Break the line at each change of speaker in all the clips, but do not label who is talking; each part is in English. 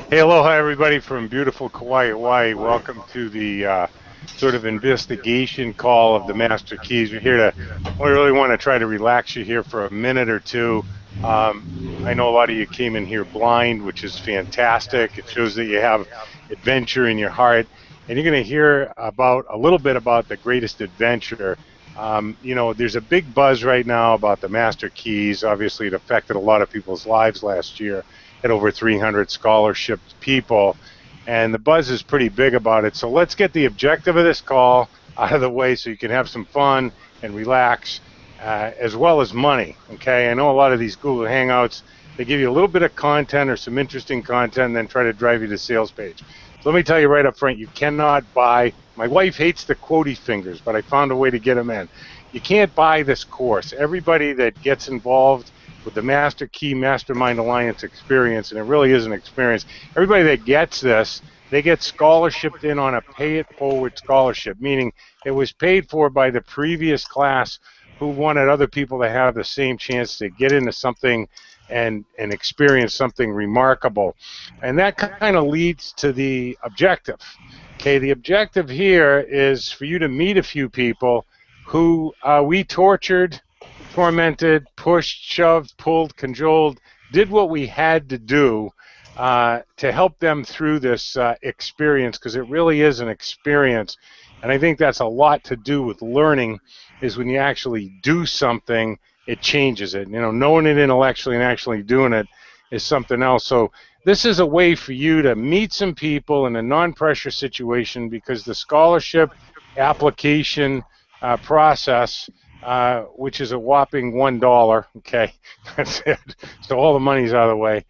Hey, aloha everybody from beautiful Kauai, Hawaii. Welcome to the sort of investigation call of the Master Keys. We're here to, we really want to try to relax you here for a minute or two. I know a lot of you came in here blind, which is fantastic. It shows that you have adventure in your heart. And you're going to hear about a little bit about the greatest adventure. There's a big buzz right now about the Master Keys. Obviously, it affected a lot of people's lives last year. At over 300 scholarship people, and the buzz is pretty big about it. So let's get the objective of this call out of the way so you can have some fun and relax, as well as money. Okay, I know a lot of these Google Hangouts, they give you a little bit of content or some interesting content and then try to drive you to sales page. So let me tell you right up front, you cannot buy, my wife hates the quotey fingers, but I found a way to get them in. You can't buy this course. Everybody that gets involved with the Master Key Mastermind Alliance experience, and it really is an experience. Everybody that gets this, they get scholarshiped in on a pay-it-forward scholarship, meaning it was paid for by the previous class who wanted other people to have the same chance to get into something and experience something remarkable. And that kind of leads to the objective. Okay, the objective here is for you to meet a few people who we tortured, tormented, pushed, shoved, pulled, cajoled, did what we had to do to help them through this experience, because it really is an experience. And I think that's a lot to do with learning, is when you actually do something, it changes it. Knowing it intellectually and actually doing it is something else. So this is a way for you to meet some people in a non-pressure situation, because the scholarship application process, which is a whopping $1. Okay, that's it. So all the money's out of the way.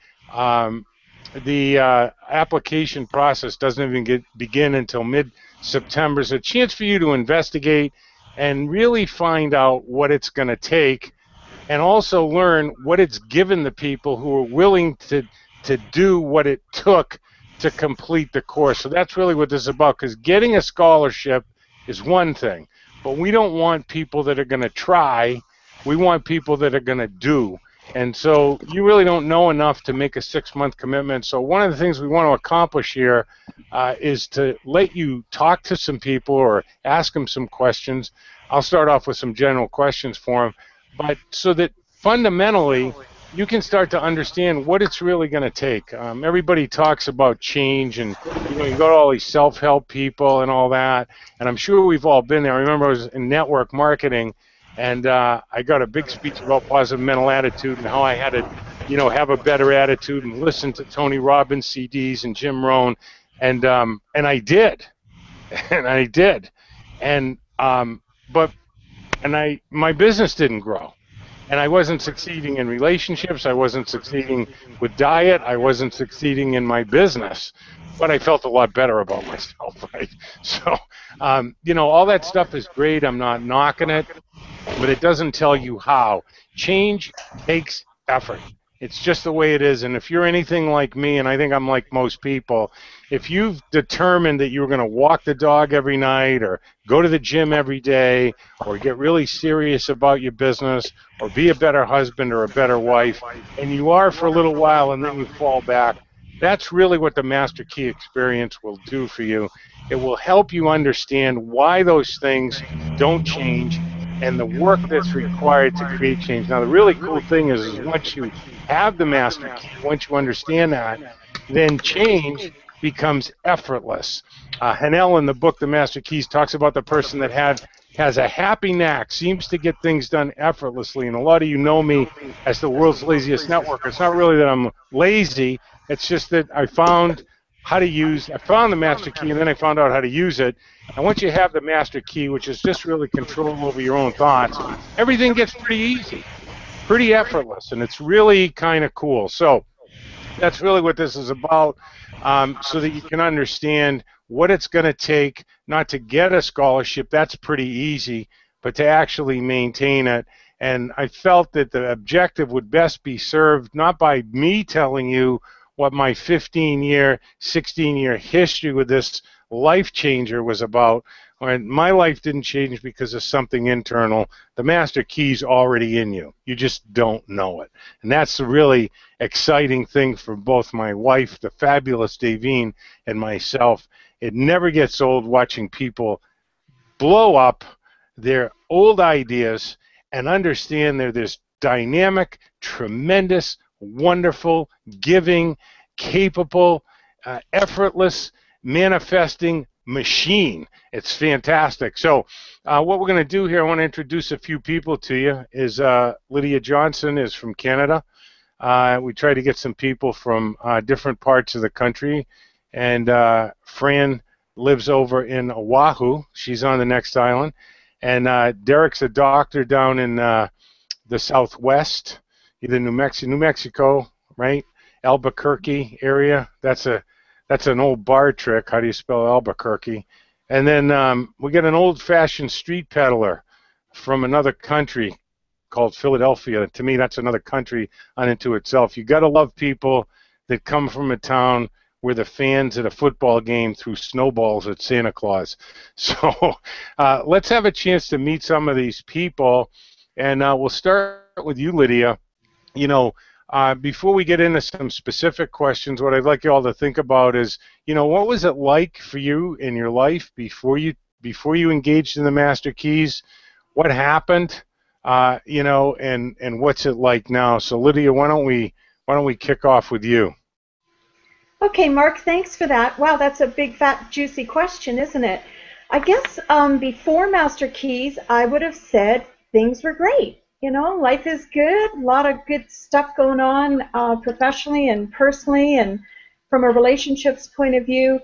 The application process doesn't even begin until mid-September. So a chance for you to investigate and really find out what it's going to take, and also learn what it's given the people who are willing to do what it took to complete the course. So that's really what this is about, because getting a scholarship is one thing, but we don't want people that are going to try. We want people that are going to do. And so you really don't know enough to make a 6-month commitment. So one of the things we want to accomplish here is to let you talk to some people or ask them some questions. I'll start off with some general questions for them, but so that fundamentally you can start to understand what it's really going to take. Everybody talks about change, and you go to all these self-help people and all that, and I'm sure we've all been there. I remember I was in network marketing, and I got a big speech about positive mental attitude and how I had to, have a better attitude and listen to Tony Robbins CDs and Jim Rohn, and I did, and my business didn't grow. And I wasn't succeeding in relationships. I wasn't succeeding with diet. I wasn't succeeding in my business. But I felt a lot better about myself, right? So, all that stuff is great. I'm not knocking it, but it doesn't tell you how. Change takes effort. It's just the way it is. And if you're anything like me, and I think I'm like most people, if you've determined that you're going to walk the dog every night, or go to the gym every day, or get really serious about your business, or be a better husband or a better wife, and you are for a little while and then you fall back, that's really what the Master Key experience will do for you. It will help you understand why those things don't change and the work that's required to create change. Now, the really cool thing is once you have the Master Key, once you understand that, then change becomes effortless. Hanel, in the book The Master Keys, talks about the person that has a happy knack, seems to get things done effortlessly. And a lot of you know me as the world's laziest networker. It's not really that I'm lazy. It's just that I found the Master Key, and then I found out how to use it. And once you have the Master Key, which is just really control over your own thoughts, everything gets pretty easy, pretty effortless, and it's really kind of cool. So that's really what this is about, so that you can understand what it's going to take, not to get a scholarship, that's pretty easy, but to actually maintain it. And I felt that the objective would best be served not by me telling you what my 15-year, 16-year history with this life changer was about, All right, my life didn't change because of something internal. The master key's already in you. You just don't know it. And that's the really exciting thing for both my wife, the fabulous Davine, and myself. It never gets old watching people blow up their old ideas and understand they're this dynamic, tremendous, wonderful, giving, capable, effortless, manifesting machine. It's fantastic. So what we're going to do here, I want to introduce a few people to you, is Lydia Johnson is from Canada. We try to get some people from different parts of the country. And Fran lives over in Oahu. She's on the next island. And Derek's a doctor down in the Southwest, either New Mexico, right? Albuquerque area. That's an old bar trick. How do you spell Albuquerque? And then we get an old-fashioned street peddler from another country called Philadelphia. To me, that's another country unto itself. You got to love people that come from a town where the fans at a football game threw snowballs at Santa Claus. So let's have a chance to meet some of these people, and we'll start with you, Lydia. You know, before we get into some specific questions, what I'd like you all to think about is, you know, what was it like for you in your life before you engaged in the Master Keys? What happened? You know, and what's it like now? So Lydia, why don't we kick off with you?
Okay, Mark, thanks for that. Wow, that's a big, fat, juicy question, isn't it? I guess before Master Keys, I would have said things were great. You know, life is good, a lot of good stuff going on professionally and personally and from a relationships point of view.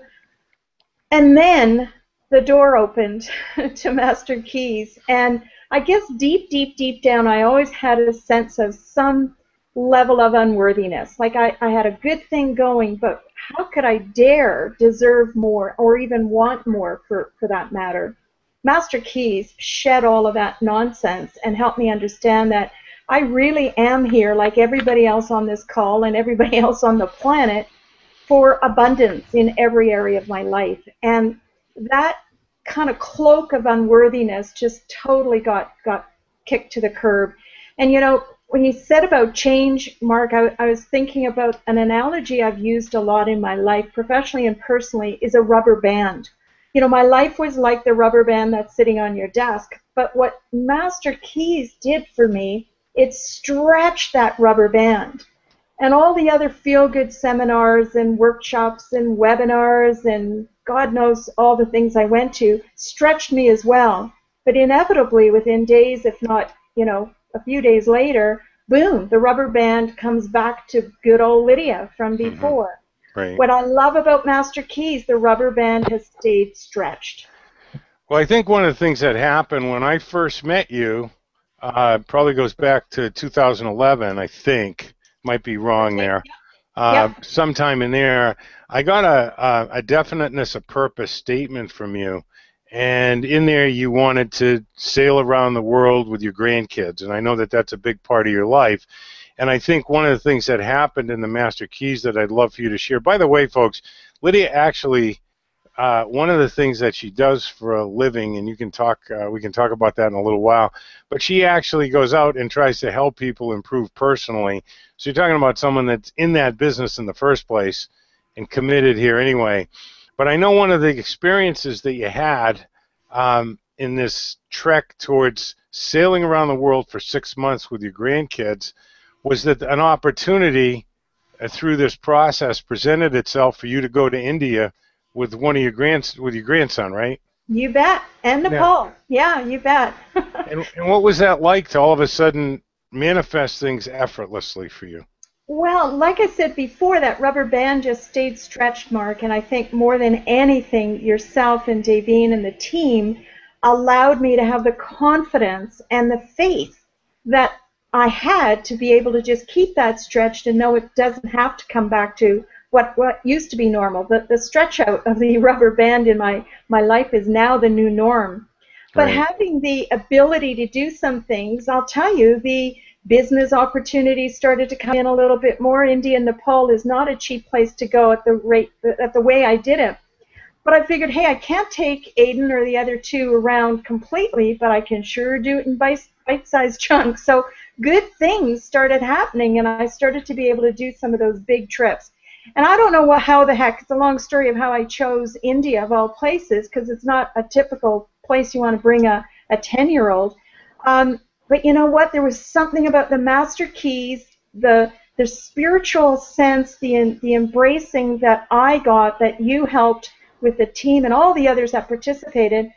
And then the door opened to Master Keys. And I guess deep, deep, deep down, I always had a sense of some level of unworthiness. Like I had a good thing going, but how could I dare deserve more or even want more for that matter? Master Keys shed all of that nonsense and helped me understand that I really am here, like everybody else on this call and everybody else on the planet, for abundance in every area of my life. And that kind of cloak of unworthiness just totally got kicked to the curb. And you know, when you said about change, Mark, I was thinking about an analogy I've used a lot in my life, professionally and personally, is a rubber band. You know, my life was like the rubber band that's sitting on your desk, but what Master Keys did for me, it stretched that rubber band. And all the other feel-good seminars and workshops and webinars and God knows all the things I went to stretched me as well. But inevitably, within days, if not, you know, a few days later, boom, the rubber band comes back to good old Lydia from before.
Mm-hmm. Right.
What I love about Master Keys, the rubber band has stayed stretched.
Well, I think one of the things that happened when I first met you probably goes back to 2011, I think. Might be wrong there.
Yep.
Sometime in there, I got a definiteness of purpose statement from you. And in there, you wanted to sail around the world with your grandkids. And I know that that's a big part of your life. And I think one of the things that happened in the Master Keys that I'd love for you to share. By the way, folks, Lydia actually, one of the things that she does for a living, and we can talk about that in a little while, but she actually goes out and tries to help people improve personally. So you're talking about someone that's in that business in the first place and committed here anyway. But I know one of the experiences that you had in this trek towards sailing around the world for 6 months with your grandkids was that an opportunity through this process presented itself for you to go to India with one of your grandson, right?
You bet. And Nepal. Yeah, you bet.
and what was that like to all of a sudden manifest things effortlessly for you?
Well, like I said before, that rubber band just stayed stretched, Mark, and I think more than anything, yourself and Davine and the team allowed me to have the confidence and the faith that I had to be able to just keep that stretched and know it doesn't have to come back to what used to be normal. The stretch out of the rubber band in my life is now the new norm. But
Right.
having the ability to do some things, I'll tell you, the business opportunities started to come in a little bit more. India and Nepal is not a cheap place to go at the way I did it. But I figured, hey, I can't take Aiden or the other two around completely, but I can sure do it in bite-sized chunks. So good things started happening, and I started to be able to do some of those big trips. And I don't know how the heck, it's a long story of how I chose India of all places, because it's not a typical place you want to bring a 10-year-old. But you know what? There was something about the master keys, the spiritual sense, the embracing that I got, that you helped with the team and all the others that participated.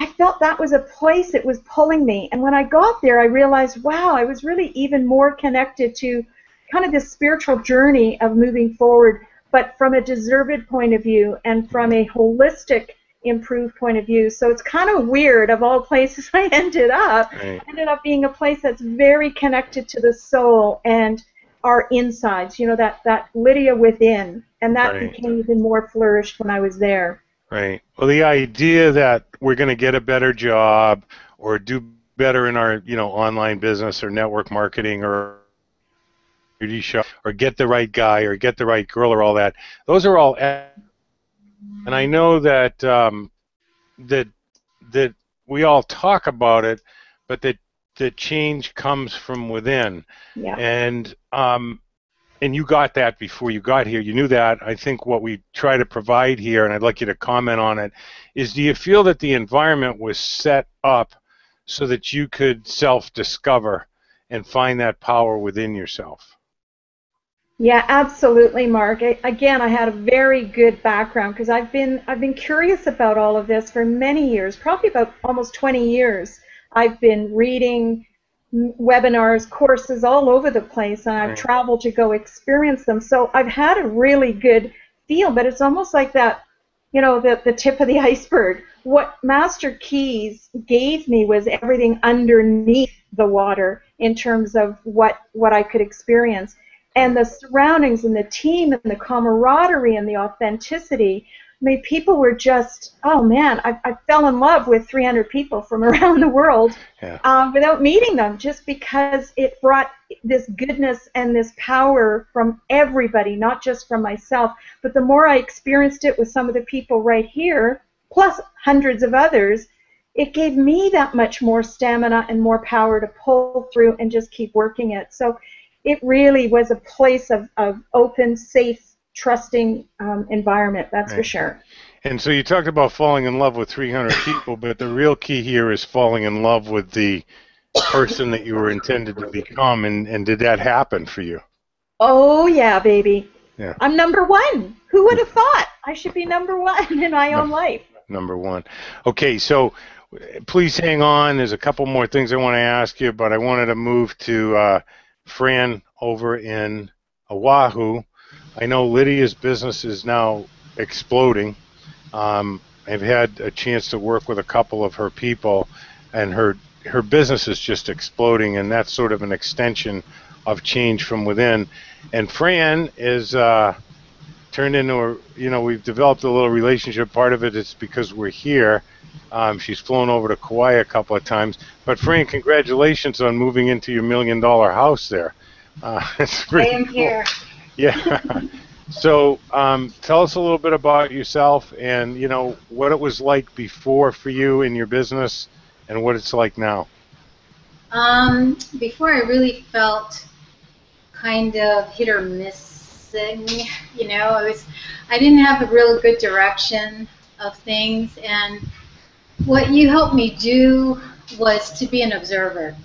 I felt that was a place it was pulling me. And when I got there, I realized, wow, I was really even more connected to kind of this spiritual journey of moving forward, but from a deserved point of view and from a holistic, improved point of view. So it's kind of weird, of all places I ended up,
Right.
ended up being a place that's very connected to the soul and our insides, you know, that Lydia within. And that
Right.
became even more flourished when I was there.
Right. Well, the idea that we're going to get a better job or do better in our, online business or network marketing or beauty shop or get the right guy or get the right girl or all that, those are all, and I know that that that we all talk about it, but that change comes from within,
Yeah.
and you got that before you got here. You knew that. I think what we try to provide here, and I'd like you to comment on it, is do you feel that the environment was set up so that you could self-discover and find that power within yourself?
Yeah, absolutely, Mark. Again, I had a very good background because I've been curious about all of this for many years, probably about almost 20 years. I've been reading webinars, courses all over the place, and I've
Right.
traveled to go experience them. So I've had a really good feel, but it's almost like that, you know, the tip of the iceberg. What Master Keys gave me was everything underneath the water in terms of what I could experience. And the surroundings and the team and the camaraderie and the authenticity. I mean, people were just, oh man, I fell in love with 300 people from around the world
Yeah.
without meeting them, just because it brought this goodness and this power from everybody, not just from myself. But the more I experienced it with some of the people right here, plus hundreds of others, it gave me that much more stamina and more power to pull through and just keep working it. So it really was a place of open, safe, trusting environment, that's for
Right.
sure.
And so you talked about falling in love with 300 people, but the real key here is falling in love with the person that you were intended to become, and did that happen for you?
Oh, yeah, baby.
Yeah.
I'm number one. Who would have thought I should be number one in my
No,
own life?
number one. Okay, so please hang on. There's a couple more things I want to ask you, but I wanted to move to Fran over in Oahu. I know Lydia's business is now exploding. I've had a chance to work with a couple of her people, and her business is just exploding, and that's sort of an extension of change from within. And Fran is turned into we've developed a little relationship. Part of it is because we're here. She's flown over to Kauai a couple of times. But Fran, congratulations on moving into your $1 million house there. It's
I
pretty
am
cool.
here.
Yeah. So tell us a little bit about yourself and, what it was like before for you in your business and what it's like now.
Before I really felt kind of hit or missing, I didn't have a real good direction of things, and what you helped me do was to be an observer.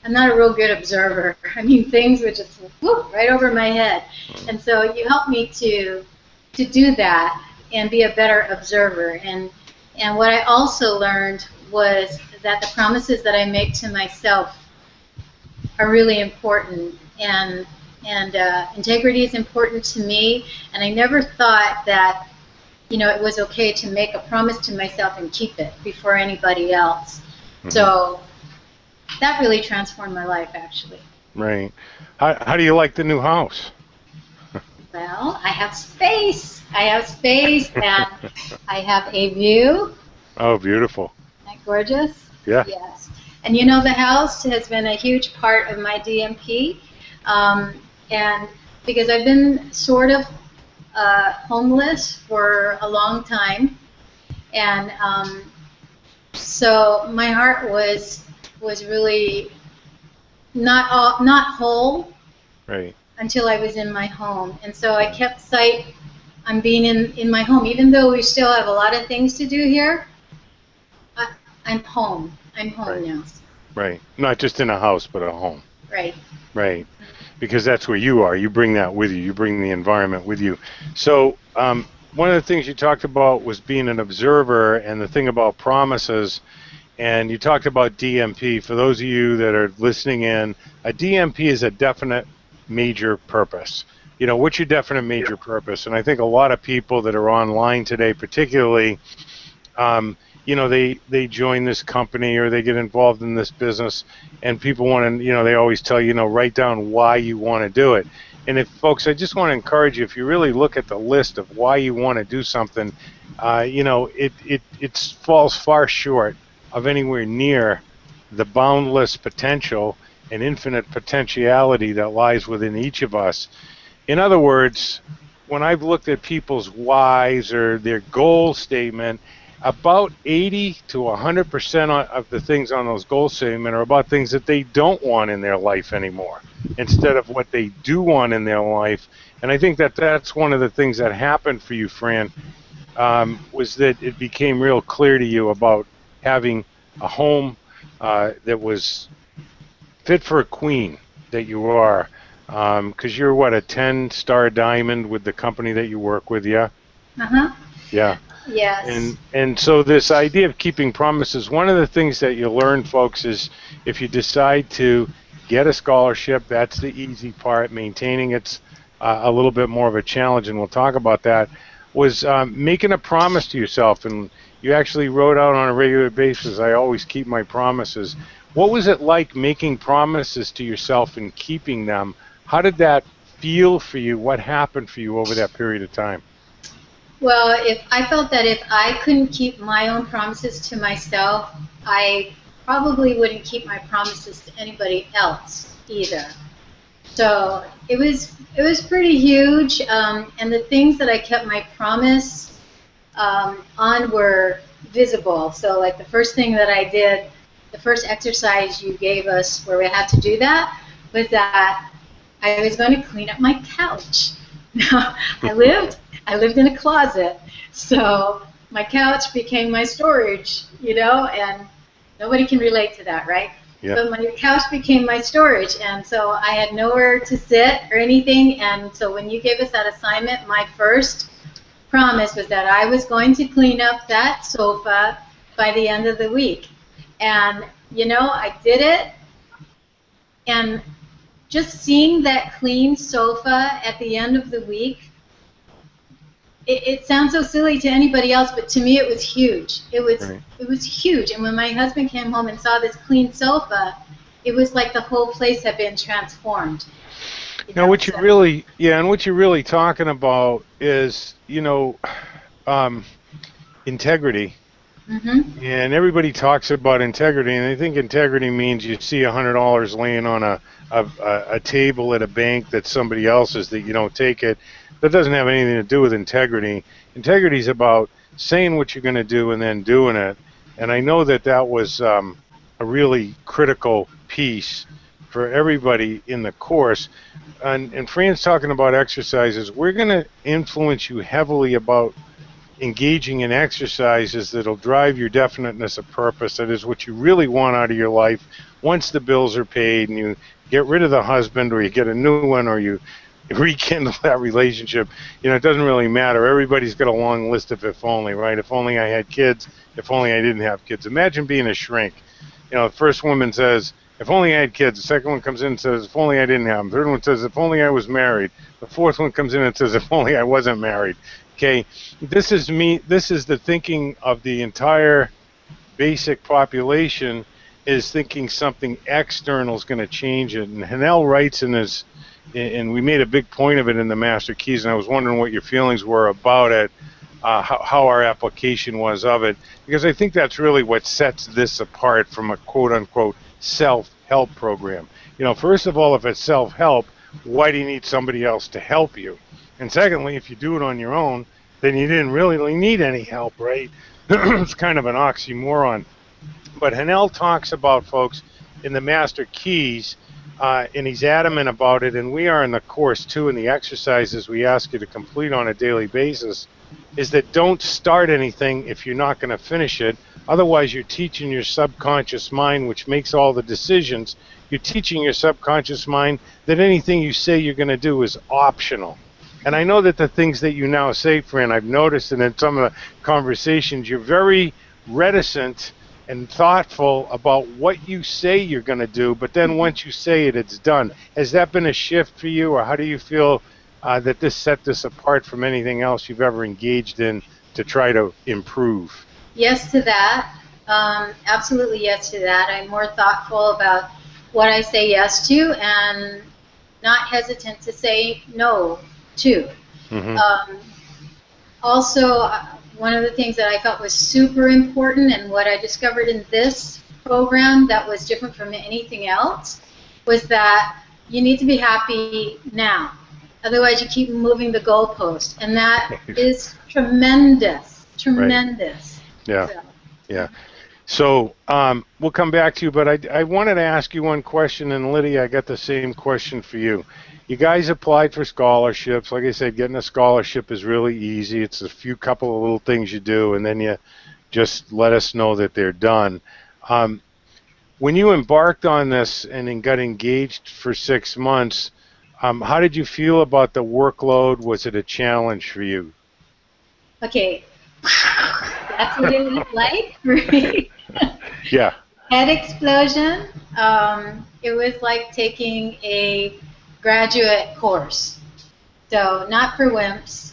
I'm not a real good observer. I mean, things would just whoop right over my head. And so you helped me to do that and be a better observer. And what I also learned was that the promises that I make to myself are really important. And integrity is important to me. And I never thought that, it was okay to make a promise to myself and keep it before anybody else. Mm-hmm. So that really transformed my life, actually.
Right. How do you like the new house?
Well, I have space. And I have a view.
Oh, beautiful.
Isn't that gorgeous?
Yeah.
Yes. And the house has been a huge part of my DMP. And because I've been sort of homeless for a long time, and so my heart was really not whole
Right.
until I was in my home, and so I kept sight on being in my home, even though we still have a lot of things to do here. I'm home. I'm home
Right.
now.
Right. Not just in a house, but a home.
Right.
Right. Because that's where you are. You bring that with you. You bring the environment with you. So one of the things you talked about was being an observer and the thing about promises. And you talked about DMP. For those of you that are listening in, a DMP is a definite major purpose. You know, what's your definite major purpose? And I think a lot of people that are online today, particularly, you know, they join this company or they get involved in this business, and people want to, you know, they always tell you, you know, write down why you want to do it. And if folks, I just want to encourage you, if you really look at the list of why you want to do something, you know, it falls far short of anywhere near the boundless potential and infinite potentiality that lies within each of us. In other words, when I've looked at people's whys or their goal statement, about 80 to 100% of the things on those goal statement are about things that they don't want in their life anymore, instead of what they do want in their life. And I think that that's one of the things that happened for you, Fran, was that it became real clear to you about having a home that was fit for a queen that you are, because you're what, a 10-star diamond with the company that you work with, yeah?
Uh-huh.
Yeah.
Yes.
And so this idea of keeping promises, one of the things that you learn, folks, is if you decide to get a scholarship, that's the easy part. Maintaining it's a little bit more of a challenge, and we'll talk about that, was making a promise to yourself. And you actually wrote out on a regular basis, I always keep my promises. What was it like making promises to yourself and keeping them? How did that feel for you? What happened for you over that period of time?
Well, if I felt that if I couldn't keep my own promises to myself, I probably wouldn't keep my promises to anybody else either. So it was pretty huge, and the things that I kept my promise on were visible. So like the first thing that I did, the first exercise you gave us where we had to do that, was that I was going to clean up my couch. Now, I lived in a closet, so my couch became my storage, you know, and nobody can relate to that, right?
Yeah.
But my couch became my storage, and so I had nowhere to sit or anything, and so when you gave us that assignment, my first promise was that I was going to clean up that sofa by the end of the week. And, you know, I did it, and just seeing that clean sofa at the end of the week, it sounds so silly to anybody else, but to me it was huge. It was huge. And when my husband came home and saw this clean sofa, it was like the whole place had been transformed.
Now, what you really, and what you're really talking about is, you know, integrity.
Mm-hmm.
And everybody talks about integrity, and they think integrity means you see $100 laying on a table at a bank that's somebody else's, that you don't take it. That doesn't have anything to do with integrity. Integrity is about saying what you're going to do and then doing it. And I know that that was a really critical piece for everybody in the course. And Fran's talking about exercises. We're going to influence you heavily about engaging in exercises that'll drive your definiteness of purpose. That is what you really want out of your life once the bills are paid and you get rid of the husband, or you get a new one, or you rekindle that relationship. You know, it doesn't really matter. Everybody's got a long list of if only, right? If only I had kids, if only I didn't have kids. Imagine being a shrink. You know, the first woman says, if only I had kids. The second one comes in and says, if only I didn't have them. The third one says, if only I was married. The fourth one comes in and says, if only I wasn't married. Okay, this is me. This is the thinking of the entire basic population, is thinking something external is going to change it. And Hanel writes in his, and we made a big point of it in the Master Keys, and I was wondering what your feelings were about it, how our application was of it, because I think that's really what sets this apart from a quote-unquote self-help program. You know, first of all, if it's self-help, why do you need somebody else to help you? And secondly, if you do it on your own, then you didn't really need any help, right? It's kind of an oxymoron. But Hanel talks about, folks, in the Master Keys, and he's adamant about it, and we are in the course too, in the exercises we ask you to complete on a daily basis, is that don't start anything if you're not going to finish it. Otherwise, you're teaching your subconscious mind, which makes all the decisions, you're teaching your subconscious mind that anything you say you're going to do is optional. And I know that the things that you now say, Fran, I've noticed, and in some of the conversations, you're very reticent and thoughtful about what you say you're going to do, but then once you say it, it's done. Has that been a shift for you, or how do you feel that this set this apart from anything else you've ever engaged in to try to improve?
Yes to that. Absolutely yes to that. I'm more thoughtful about what I say yes to and not hesitant to say no to.
Mm-hmm.
Also, one of the things that I thought was super important and what I discovered in this program that was different from anything else was that you need to be happy now. Otherwise, you keep moving the goalpost. And that is tremendous, tremendous.
Right. Yeah,
so.
Yeah. So we'll come back to you, but I wanted to ask you one question, and Lydia, I got the same question for you. You guys applied for scholarships. Like I said, getting a scholarship is really easy. It's a couple of little things you do, and then you just let us know that they're done. When you embarked on this and then got engaged for 6 months, how did you feel about the workload? Was it a challenge for you?
Okay, that's what it was like for me.
Yeah.
Head explosion. It was like taking a graduate course. So not for wimps,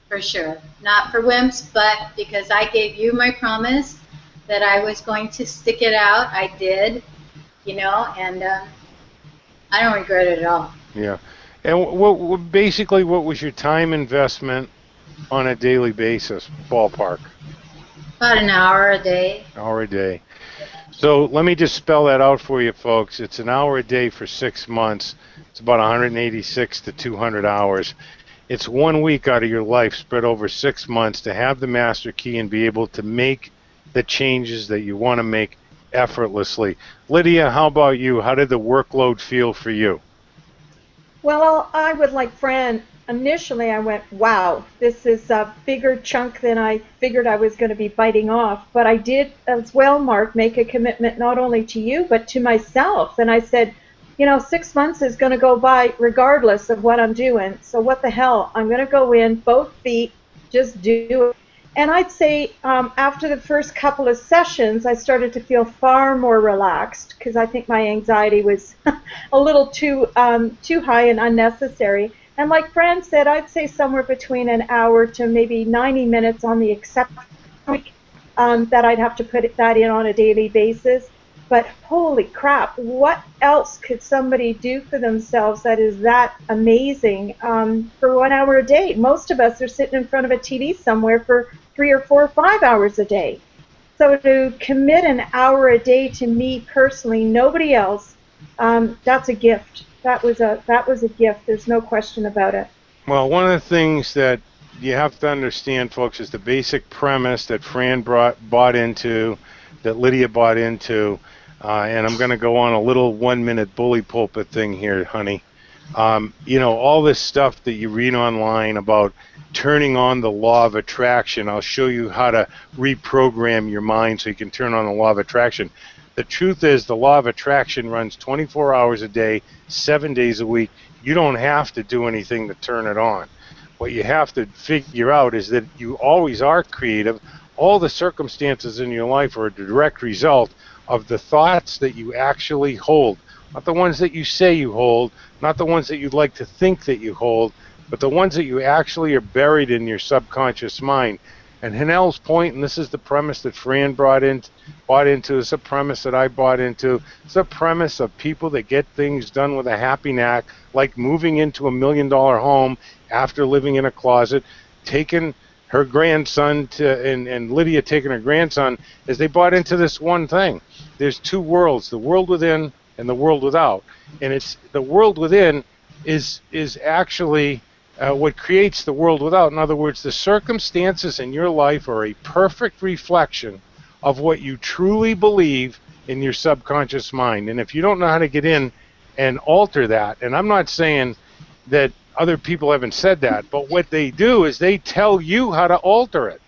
for sure. Not for wimps, but because I gave you my promise that I was going to stick it out, I did, and I don't regret it at all.
Yeah. And basically, what was your time investment on a daily basis, ballpark?
About an hour a day.
Hour a day. So let me just spell that out for you, folks. It's an hour a day for 6 months. It's about 186 to 200 hours. It's 1 week out of your life spread over 6 months to have the master key and be able to make the changes that you want to make effortlessly. Lydia, how about you? How did the workload feel for you?
Well, I would like Fran. Initially, I went, wow, this is a bigger chunk than I figured I was going to be biting off. But I did as well, Mark, make a commitment not only to you, but to myself. And I said, 6 months is going to go by regardless of what I'm doing. So what the hell? I'm going to go in, both feet, just do it. And I'd say after the first couple of sessions, I started to feel far more relaxed because I think my anxiety was a little too high and unnecessary. And like Fran said, I'd say somewhere between an hour to maybe 90 minutes on the exception week that I'd have to put that in on a daily basis. But holy crap, what else could somebody do for themselves that is that amazing for 1 hour a day? Most of us are sitting in front of a TV somewhere for 3 or 4 or 5 hours a day. So to commit an hour a day to me personally, nobody else, that's a gift. That was a gift. There's no question about it.
Well, one of the things that you have to understand, folks, is the basic premise that Fran bought into, that Lydia bought into, and I'm going to go on a little 1-minute bully pulpit thing here, honey. All this stuff that you read online about turning on the law of attraction, I'll show you how to reprogram your mind so you can turn on the law of attraction. The truth is the law of attraction runs 24 hours a day, 7 days a week. You don't have to do anything to turn it on. What you have to figure out is that you always are creative. All the circumstances in your life are a direct result of the thoughts that you actually hold. Not the ones that you say you hold, not the ones that you'd like to think that you hold, but the ones that you actually are buried in your subconscious mind. And Hanel's point, and this is the premise that Fran bought into, it's a premise that I bought into. It's a premise of people that get things done with a happy knack, like moving into a $1 million home after living in a closet, taking her grandson and Lydia taking her grandson, as they bought into this one thing. There's two worlds, the world within and the world without. And it's the world within is actually what creates the world without. In other words, the circumstances in your life are a perfect reflection of what you truly believe in your subconscious mind. And if you don't know how to get in and alter that, and I'm not saying that other people haven't said that, but what they do is they tell you how to alter it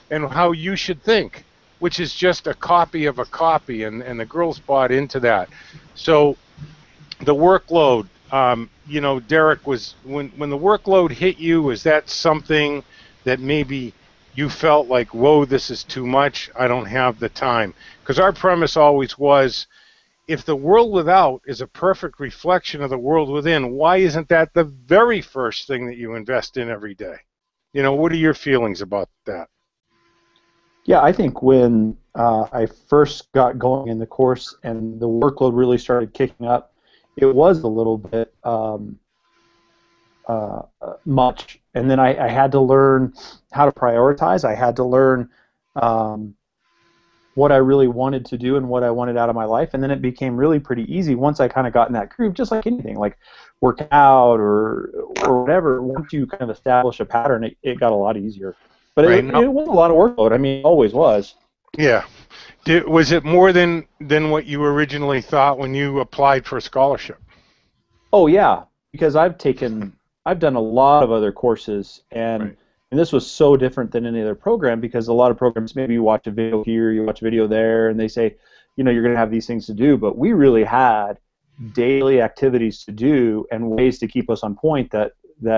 and how you should think, which is just a copy of a copy, and the girls bought into that. So the workload, you know, Derek, was when the workload hit you, is that something that maybe you felt like, whoa, this is too much, I don't have the time? Because our premise always was, if the world without is a perfect reflection of the world within, why isn't that the very first thing that you invest in every day? You know, what are your feelings about that?
Yeah, I think when I first got going in the course and the workload really started kicking up, it was a little bit much. And then I had to learn how to prioritize. I had to learn what I really wanted to do and what I wanted out of my life. And then it became really pretty easy once I kind of got in that groove, just like anything, like working out or whatever. Once you kind of establish a pattern, it got a lot easier. But
Right.
it was a lot of workload. I mean, it always was.
Yeah. Was it more than what you originally thought when you applied for a scholarship?
Oh yeah, because I've done a lot of other courses, and
Right.
and this was so different than any other program, because a lot of programs, maybe you watch a video here, you watch a video there, and they say, you know, you're going to have these things to do, but we really had daily activities to do and ways to keep us on point. That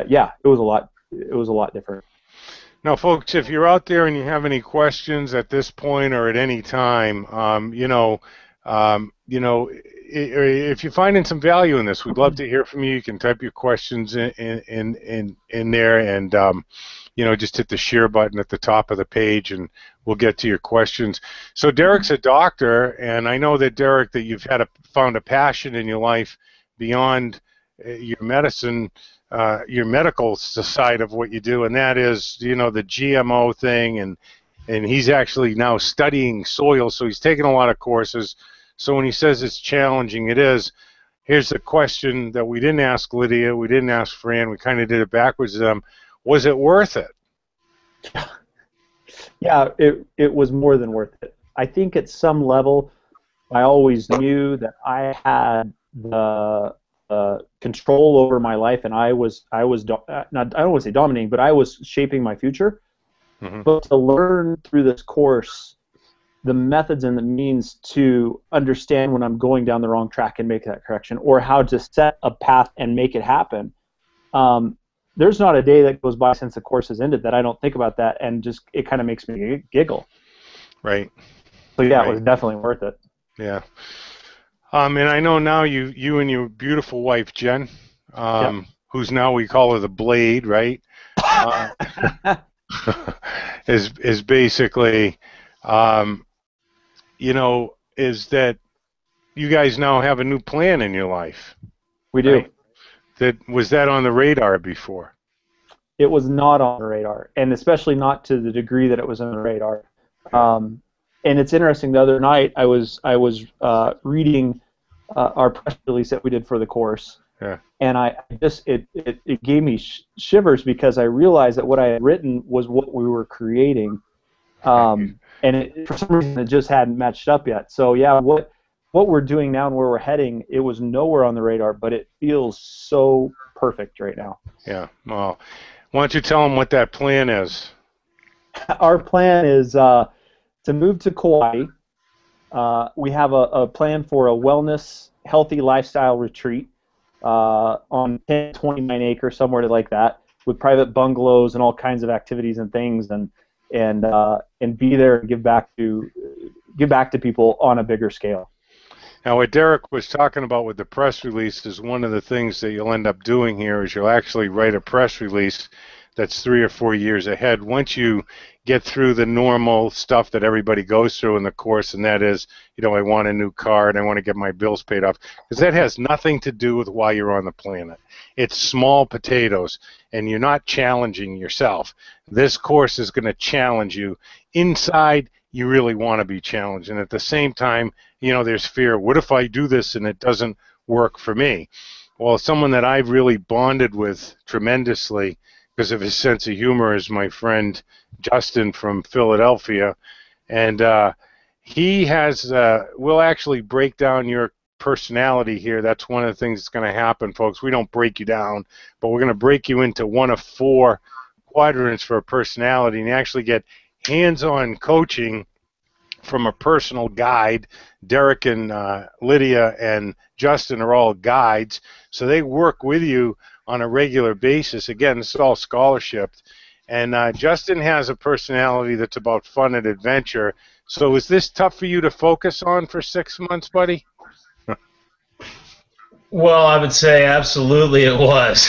yeah, it was a lot different.
Now, folks, if you're out there and you have any questions at this point or at any time, if you're finding some value in this, we'd love to hear from you. You can type your questions in there, and just hit the share button at the top of the page, and we'll get to your questions. So Derek's a doctor, and I know that, Derek, that you've found a passion in your life beyond your medicine. Your medical side of what you do, and that is, the GMO thing, and he's actually now studying soil, so he's taking a lot of courses. So when he says it's challenging, it is. Here's the question that we didn't ask Lydia, we didn't ask Fran, we kind of did it backwards to them. Was it worth it?
Yeah, it was more than worth it. I think at some level, I always knew that I had the control over my life, and I was not, I don't want to say dominating, but I was shaping my future.
Mm-hmm.
But to learn through this course the methods and the means to understand when I'm going down the wrong track and make that correction, or how to set a path and make it happen. There's not a day that goes by since the course has ended that I don't think about that, and just it kind of makes me giggle.
Right.
So yeah,
Right.
It was definitely worth it.
Yeah. And I know now you and your beautiful wife, Jen,
Yep.
who's now, we call her the Blade, right? Is basically, is that you guys now have a new plan in your life.
We do.
Right? Was that on the radar before?
It was not on the radar, and especially not to the degree that it was on the radar. And it's interesting. The other night, I was reading our press release that we did for the course,
Yeah.
and it gave me shivers, because I realized that what I had written was what we were creating, and for some reason it just hadn't matched up yet. So yeah, what we're doing now and where we're heading, it was nowhere on the radar, but it feels so perfect right now.
Yeah. Well, why don't you tell them what that plan is?
Our plan is to move to Kauai. We have a plan for a wellness, healthy lifestyle retreat on 10, 29 acres, somewhere like that, with private bungalows and all kinds of activities and things, and be there and give back to people on a bigger scale.
Now, what Derek was talking about with the press release is one of the things that you'll end up doing here is you'll actually write a press release that's 3 or 4 years ahead once you get through the normal stuff that everybody goes through in the course, and that is, I want a new car and I want to get my bills paid off, because that has nothing to do with why you're on the planet. It's small potatoes, and you're not challenging yourself. This course is going to challenge you. Inside, you really want to be challenged, and at the same time, there's fear. What if I do this and it doesn't work for me? Well, someone that I've really bonded with tremendously because of his sense of humor is my friend Justin from Philadelphia. And he has, we'll actually break down your personality here. That's one of the things that's going to happen, folks. We don't break you down, but we're going to break you into one of 4 quadrants for a personality, and you actually get hands-on coaching from a personal guide. Derek and Lydia and Justin are all guides, so they work with you on a regular basis. Again, this is all scholarship. And Justin has a personality that's about fun and adventure. So is this tough for you to focus on for 6 months, buddy?
Well, I would say absolutely it was.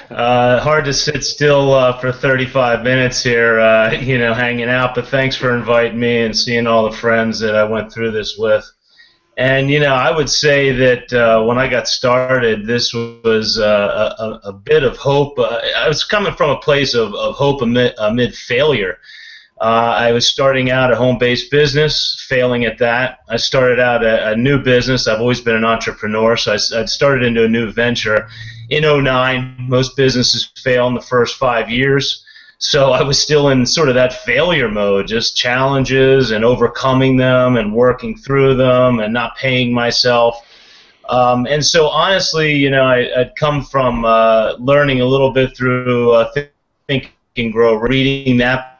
Hard to sit still for 35 minutes here, hanging out, but thanks for inviting me and seeing all the friends that I went through this with. And, I would say that when I got started, this was a bit of hope. I was coming from a place of hope amid failure. I was starting out a home-based business, failing at that. I started out a new business. I've always been an entrepreneur, so I started into a new venture in '09. Most businesses fail in the first 5 years. So I was still in sort of that failure mode, just challenges and overcoming them and working through them and not paying myself. And so honestly, I'd come from learning a little bit through Think and Grow, reading that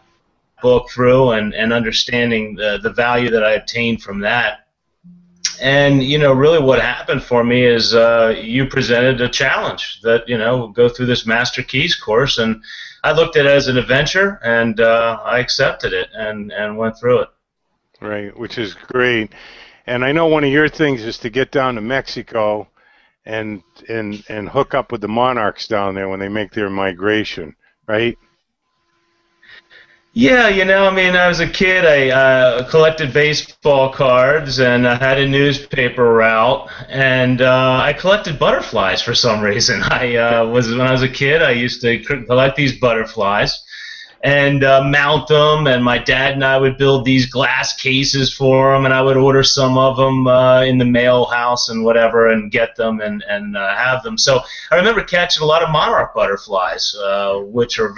book through and understanding the value that I obtained from that. And, really what happened for me is you presented a challenge that, go through this Master Keys course, and I looked at it as an adventure, and I accepted it and went through it.
Right, which is great. And I know one of your things is to get down to Mexico and hook up with the monarchs down there when they make their migration, right?
Yeah, I was a kid. I collected baseball cards, and I had a newspaper route, and I collected butterflies for some reason. When I was a kid, I used to collect these butterflies and mount them, and my dad and I would build these glass cases for them, and I would order some of them in the mail house and whatever and get them and have them. So I remember catching a lot of monarch butterflies, which are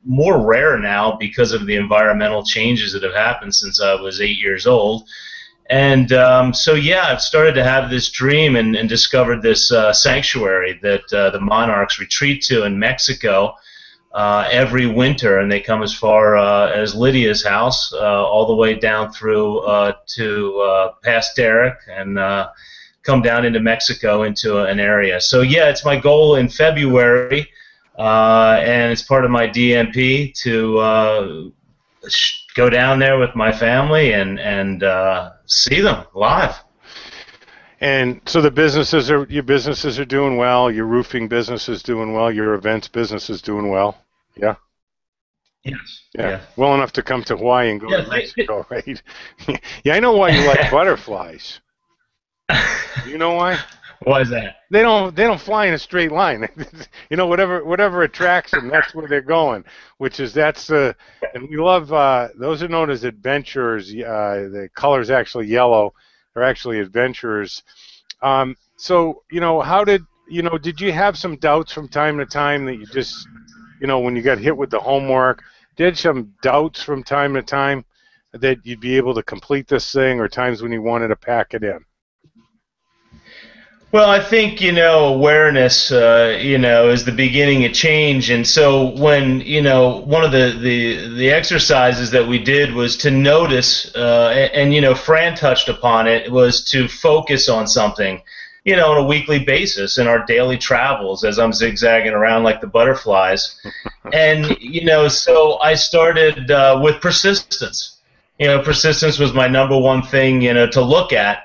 more rare now because of the environmental changes that have happened since I was 8 years old. And so, yeah, I've started to have this dream and discovered this sanctuary that the monarchs retreat to in Mexico every winter, and they come as far as Lydia's house, all the way down through to past Derek, and come down into Mexico into an area. So, yeah, it's my goal in February. And it's part of my DMP to go down there with my family and see them live.
And so your businesses are doing well. Your roofing business is doing well. Your events business is doing well. Yeah.
Yes.
Yeah. Well enough to come to Hawaii and go to Mexico, right? Yeah, I know why you like butterflies. You know why?
Why is that?
They don't fly in a straight line. Whatever attracts them, that's where they're going. And we love those are known as adventurers. The color's actually yellow. They're actually adventurers. So how did you have some doubts from time to time that you just when you got hit with the homework, did some doubts from time to time that you'd be able to complete this thing, or times when you wanted to pack it in?
Well, I think, awareness, is the beginning of change. And so when, one of the exercises that we did was to notice, and Fran touched upon it, was to focus on something, on a weekly basis in our daily travels as I'm zigzagging around like the butterflies. And, so I started with persistence. Persistence was my number one thing, to look at.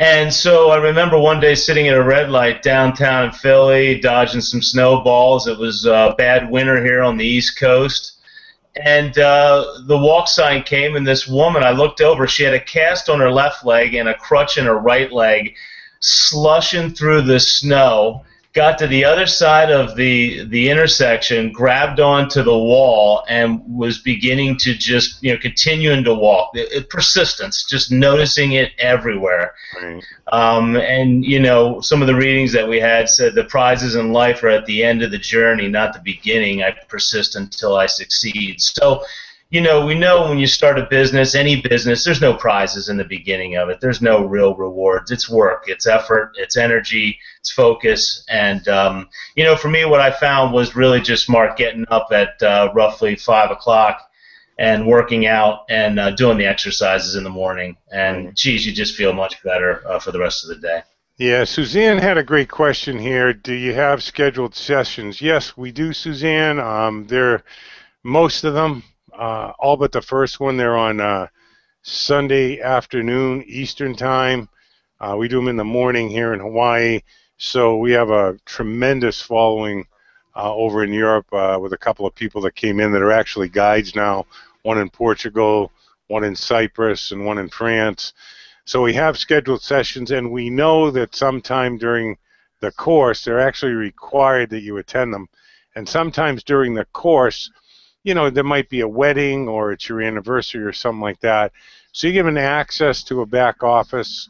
And so I remember one day sitting at a red light downtown in Philly, dodging some snowballs. It was a bad winter here on the East Coast. And the walk sign came, and this woman, I looked over, she had a cast on her left leg and a crutch in her right leg, slushing through the snow. got to the other side of the intersection, grabbed onto the wall, and was beginning to just, continuing to walk. Persistence, just noticing it everywhere.
Right.
And, some of the readings that we had said the prizes in life are at the end of the journey, not the beginning. I persist until I succeed. So, we know when you start a business, any business, there's no prizes in the beginning of it. There's no real rewards. It's work, it's effort, it's energy, it's focus. And, for me, what I found was really just, Mark, getting up at roughly 5 o'clock and working out and doing the exercises in the morning. And, geez, you just feel much better for the rest of the day.
Yeah, Suzanne had a great question here. Do you have scheduled sessions? Yes, we do, Suzanne. Most of them. All but the first one, they're on Sunday afternoon Eastern time. We do them in the morning here in Hawaii. So we have a tremendous following over in Europe with a couple of people that came in that are actually guides now, one in Portugal, one in Cyprus, and one in France. So we have scheduled sessions, and we know that sometime during the course, they're actually required that you attend them. And sometimes during the course, there might be a wedding or it's your anniversary or something like that. So you're given access to a back office.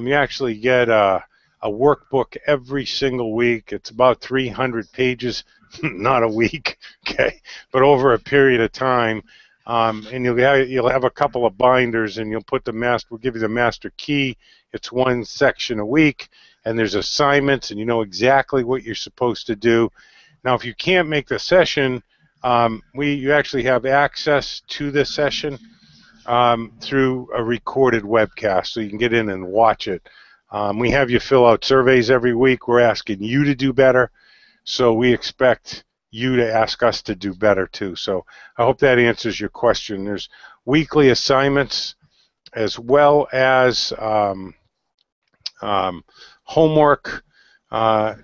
You actually get a workbook every single week. It's about 300 pages, not a week, okay, but over a period of time. And you'll have a couple of binders, and we'll give you the master key. It's one section a week, and there's assignments, and you know exactly what you're supposed to do. Now, if you can't make the session, you actually have access to this session through a recorded webcast, so you can get in and watch it. We have you fill out surveys every week. We're asking you to do better, so we expect you to ask us to do better too. So I hope that answers your question. There's weekly assignments as well as homework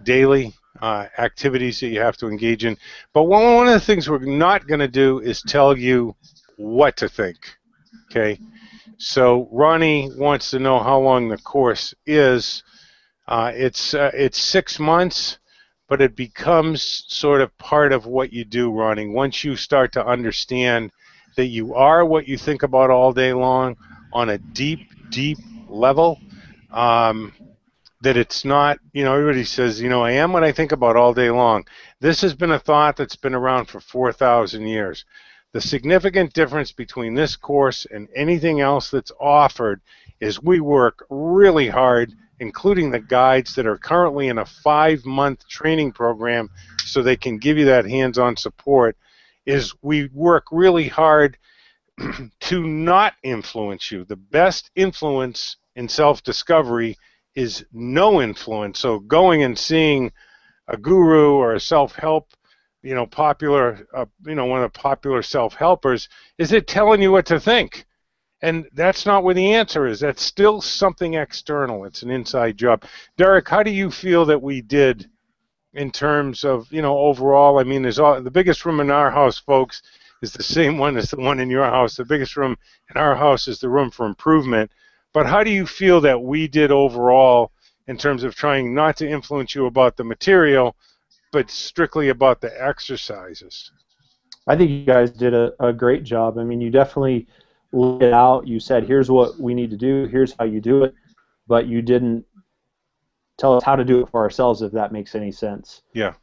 daily. Activities that you have to engage in. But one of the things we're not going to do is tell you what to think, okay? So Ronnie wants to know how long the course is. It's 6 months, but it becomes sort of part of what you do, Ronnie. Once you start to understand that you are what you think about all day long on a deep, deep level, that it's not, everybody says, I am what I think about all day long. This has been a thought that's been around for 4,000 years. The significant difference between this course and anything else that's offered is we work really hard, including the guides that are currently in a 5-month training program so they can give you that hands-on support, is we work really hard to not influence you. The best influence in self-discovery is no influence. So going and seeing a guru or a self-help, popular, one of the popular self-helpers, is it telling you what to think? And that's not where the answer is. That's still something external. It's an inside job. Derek, how do you feel that we did in terms of, overall? I mean, the biggest room in our house, folks, is the same one as the one in your house. The biggest room in our house is the room for improvement. But how do you feel that we did overall in terms of trying not to influence you about the material, but strictly about the exercises?
I think you guys did a great job. I mean, you definitely laid it out. You said, here's what we need to do, here's how you do it, but you didn't tell us how to do it for ourselves, if that makes any sense.
Yeah.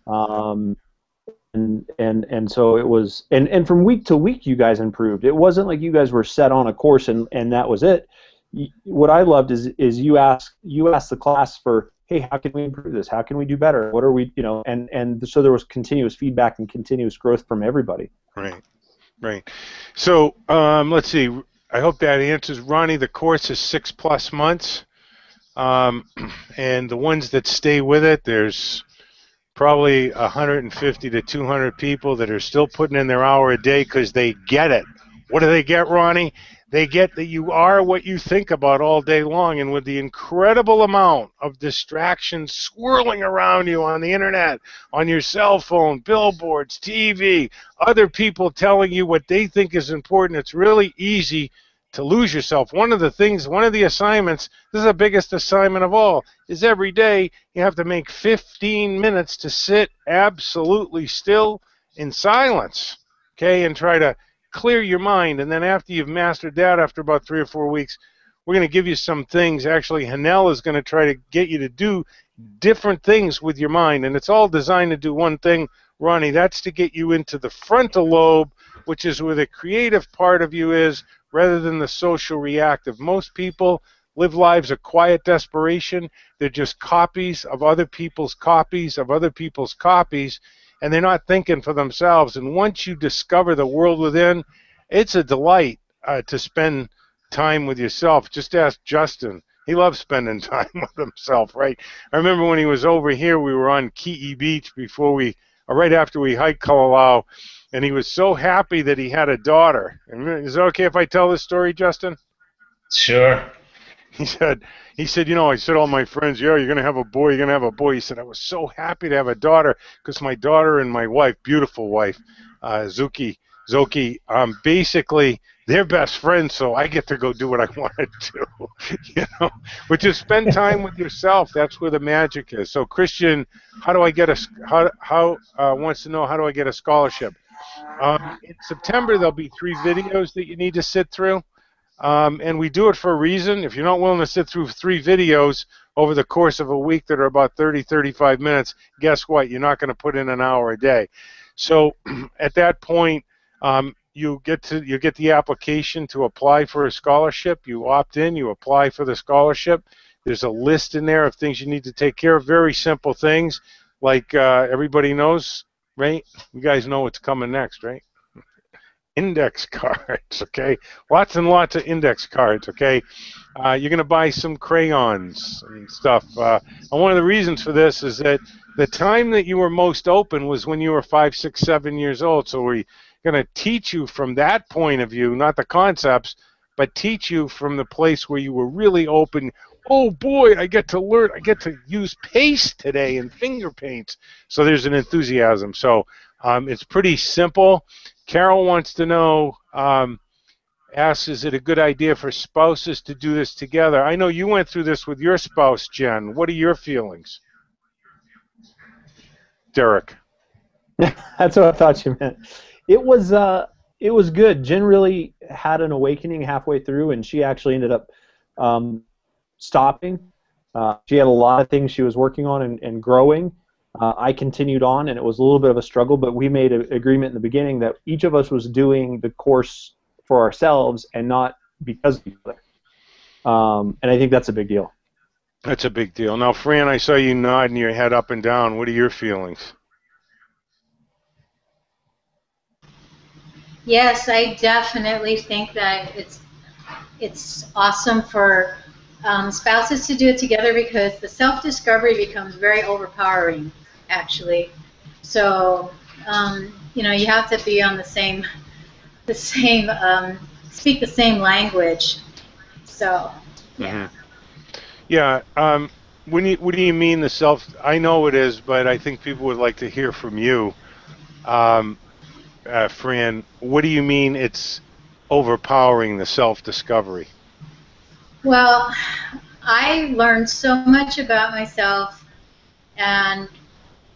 And so it was, and from week to week you guys improved. It wasn't like you guys were set on a course and that was it. What I loved is you asked the class for, hey, how can we improve this? How can we do better? What are we, and so there was continuous feedback and continuous growth from everybody.
Right. So let's see. I hope that answers. Ronnie, the course is 6+ months, and the ones that stay with it, there's probably 150 to 200 people that are still putting in their hour a day because they get it. What do they get, Ronnie? They get that you are what you think about all day long, and with the incredible amount of distractions swirling around you on the internet, on your cell phone, billboards, TV, other people telling you what they think is important, it's really easy to lose yourself. One of the things, one of the assignments, this is the biggest assignment of all, is every day you have to make 15 minutes to sit absolutely still in silence, okay, and try to clear your mind. And then after you've mastered that, after about 3 or 4 weeks, we're going to give you some things. Actually, Hanel is going to try to get you to do different things with your mind, and it's all designed to do one thing, Ronnie. That's to get you into the frontal lobe, which is where the creative part of you is, rather than the social reactive. Most people live lives of quiet desperation. They're just copies of other people's copies of other people's copies, and they're not thinking for themselves. And once you discover the world within, it's a delight to spend time with yourself. Just ask Justin. He loves spending time with himself, right? I remember when he was over here, we were on Key Beach right after we hiked Kalalau, and he was so happy that he had a daughter. Is it okay if I tell this story, Justin?
Sure.
He said, I said, all my friends, yeah, you're going to have a boy, you're going to have a boy. He said, I was so happy to have a daughter because my daughter and my wife, beautiful wife, Zoki, basically, they're best friends, so I get to go do what I want to do, which is spend time with yourself. That's where the magic is. So Christian, wants to know, how do I get a scholarship? In September, there'll be 3 videos that you need to sit through. And we do it for a reason. If you're not willing to sit through 3 videos over the course of a week that are about 30, 35 minutes, guess what? You're not going to put in an hour a day. So at that point, you get the application to apply for a scholarship. You opt in, you apply for the scholarship. There's a list in there of things you need to take care of. Very simple things, like everybody knows, right? You guys know what's coming next, right? Index cards, okay? Lots and lots of index cards, okay? You're going to buy some crayons and stuff. And one of the reasons for this is that the time that you were most open was when you were 5, 6, 7 years old. So we're going to teach you from that point of view, not the concepts, but teach you from the place where you were really open. Oh boy, I get to learn. I get to use paste today and finger paints. So there's an enthusiasm. So it's pretty simple. Carol wants to know, asks, is it a good idea for spouses to do this together? I know you went through this with your spouse, Jen. What are your feelings? Derek.
That's what I thought you meant. It was good. Jen really had an awakening halfway through, and she actually ended up stopping. She had a lot of things she was working on and growing. I continued on, and it was a little bit of a struggle, but we made an agreement in the beginning that each of us was doing the course for ourselves and not because of each other. And I think that's a big deal.
That's a big deal. Now, Fran, I saw you nodding your head up and down. What are your feelings?
Yes, I definitely think that it's awesome for spouses to do it together, because the self-discovery becomes very overpowering, actually. So, you have to be on the same, speak the same language. So, yeah.
Mm-hmm. Yeah. What do you mean the self? I know it is, but I think people would like to hear from you, Fran. What do you mean it's overpowering, the self-discovery?
Well, I learned so much about myself, and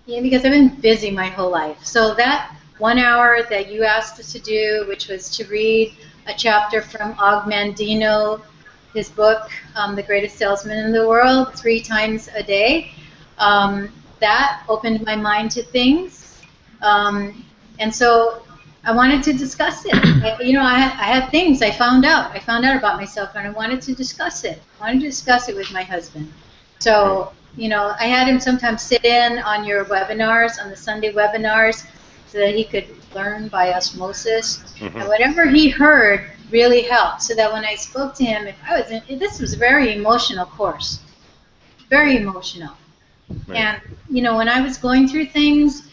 because I've been busy my whole life. So that 1 hour that you asked us to do, which was to read a chapter from Og Mandino, his book, The Greatest Salesman in the World, 3 times a day, that opened my mind to things. And so I wanted to discuss it. I had things I found out about myself, and I wanted to discuss it. I wanted to discuss it with my husband. So, I had him sometimes sit in on your webinars, on the Sunday webinars, so that he could learn by osmosis. Mm-hmm. And whatever he heard really helped, so that when I spoke to him, this was a very emotional course, very emotional. Right. And, when I was going through things,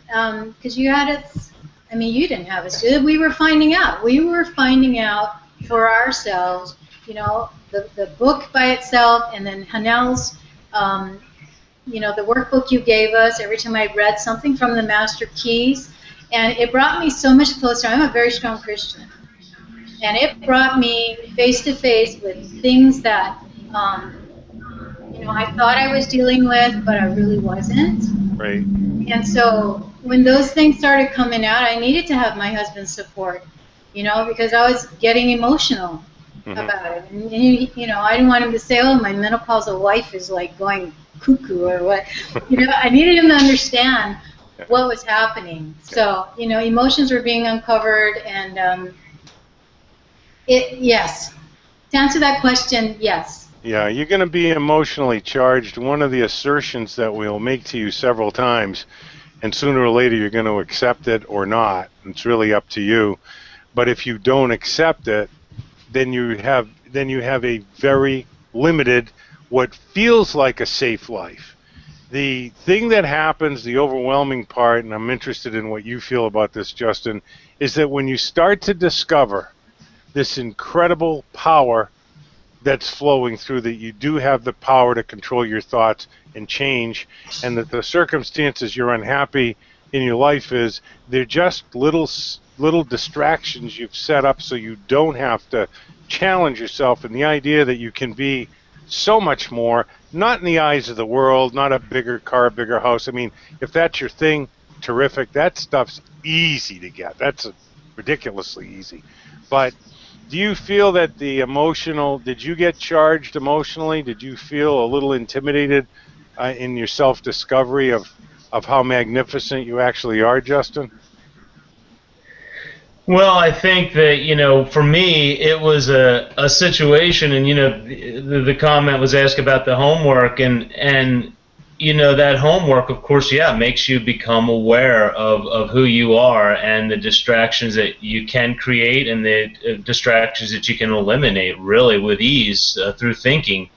because you had us, you didn't have us do it. We were finding out. We were finding out for ourselves, the book by itself, and then Hanel's, the workbook you gave us. Every time I read something from the Master Keys, and it brought me so much closer. I'm a very strong Christian. And it brought me face to face with things that, I thought I was dealing with, but I really wasn't.
Right.
And so when those things started coming out, I needed to have my husband's support, because I was getting emotional about it. And I didn't want him to say, oh, my menopausal wife is like going cuckoo or what. I needed him to understand what was happening. So, emotions were being uncovered, and yes. To answer that question, yes.
Yeah, you're going to be emotionally charged. One of the assertions that we'll make to you several times, and sooner or later you're going to accept it or not. It's really up to you. But if you don't accept it, then you have a very limited, what feels like a safe life. The thing that happens, the overwhelming part, and I'm interested in what you feel about this, Justin, is that when you start to discover this incredible power that's flowing through, that you do have the power to control your thoughts and change, and that the circumstances you're unhappy in your life is, they're just little distractions you've set up so you don't have to challenge yourself, and the idea that you can be so much more, not in the eyes of the world, not a bigger car, bigger house. I mean, if that's your thing, terrific. That stuff's easy to get. That's ridiculously easy. But do you feel that did you get charged emotionally? Did you feel a little intimidated in your self-discovery of how magnificent you actually are, Justin?
Well, I think that, for me, it was a situation, and, the comment was asked about the homework, and that homework, of course, makes you become aware of who you are and the distractions that you can create and the distractions that you can eliminate really with ease through thinking.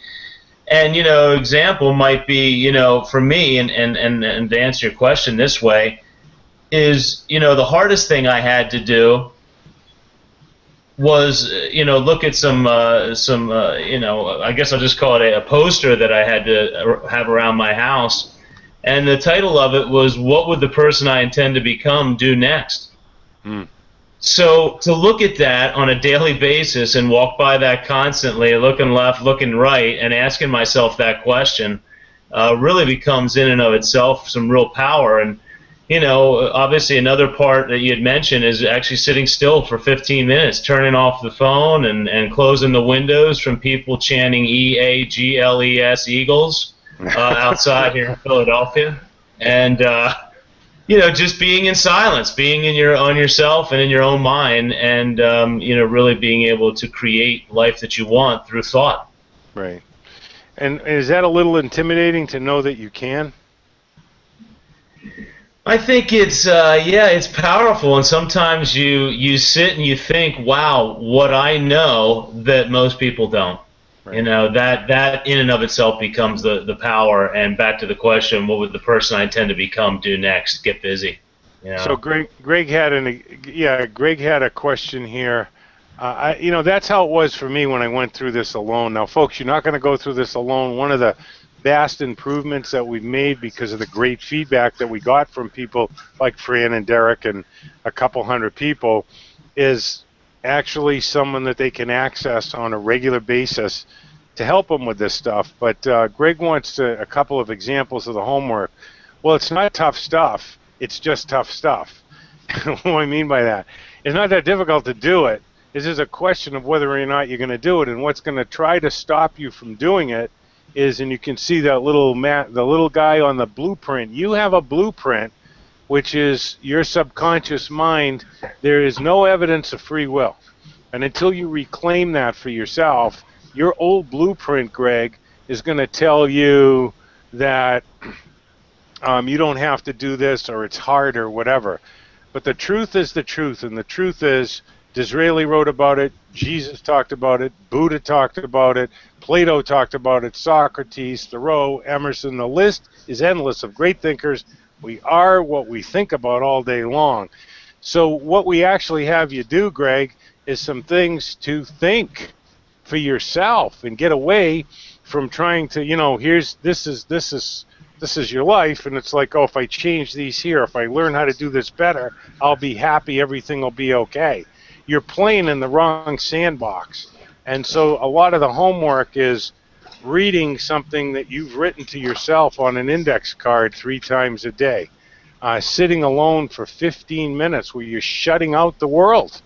And, example might be, for me, and to answer your question this way, is, the hardest thing I had to do was, look at some I guess I'll just call it a poster that I had to have around my house. And the title of it was, "What would the person I intend to become do next?" So to look at that on a daily basis and walk by that constantly, looking left, looking right, and asking myself that question really becomes in and of itself some real power. And obviously another part that you had mentioned is actually sitting still for 15 minutes, turning off the phone and closing the windows from people chanting EAGLES Eagles outside here in Philadelphia. And, just being in silence, being on yourself and in your own mind, and, really being able to create life that you want through thought.
Right. And is that a little intimidating to know that you can?
I think it's powerful, and sometimes you sit and you think, wow, what I know that most people don't. Right. That in and of itself becomes the power. And back to the question, what would the person I intend to become do next? Get busy.
So Greg had a question here. That's how it was for me when I went through this alone. Now, folks, you're not going to go through this alone. One of the vast improvements that we've made because of the great feedback that we got from people like Fran and Derek and a couple hundred people is actually someone that they can access on a regular basis to help them with this stuff. But Greg wants a couple of examples of the homework. Well, it's not tough stuff. It's just tough stuff. What do I mean by that? It's not that difficult to do it. It's just a question of whether or not you're going to do it, and what's going to try to stop you from doing it is, and you can see that the little guy on the blueprint. You have a blueprint, which is your subconscious mind. There is no evidence of free will. And until you reclaim that for yourself, your old blueprint, Greg, is going to tell you that you don't have to do this, or it's hard, or whatever. But the truth is the truth, and the truth is, Disraeli wrote about it, Jesus talked about it, Buddha talked about it, Plato talked about it, Socrates, Thoreau, Emerson. The list is endless of great thinkers. We are what we think about all day long. So what we actually have you do, Greg, is some things to think for yourself and get away from trying to, this is your life, and it's like, oh, if I change these here, if I learn how to do this better, I'll be happy, everything will be okay. you're playing in the wrong sandbox. And so a lot of the homework is reading something that you've written to yourself on an index card 3 times a day. Sitting alone for 15 minutes where you're shutting out the world.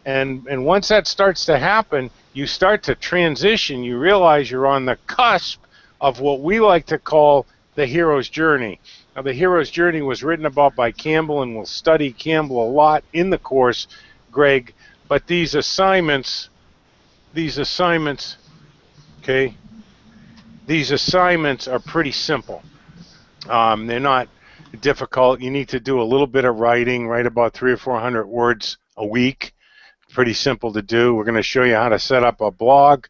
And once that starts to happen, you start to transition. You realize you're on the cusp of what we like to call the hero's journey. Now, the hero's journey was written about by Campbell, and we'll study Campbell a lot in the course, Greg. But these assignments, okay, these assignments are pretty simple. They're not difficult. You need to do a little bit of writing, write about 300 or 400 words a week. Pretty simple to do. We're going to show you how to set up a blog,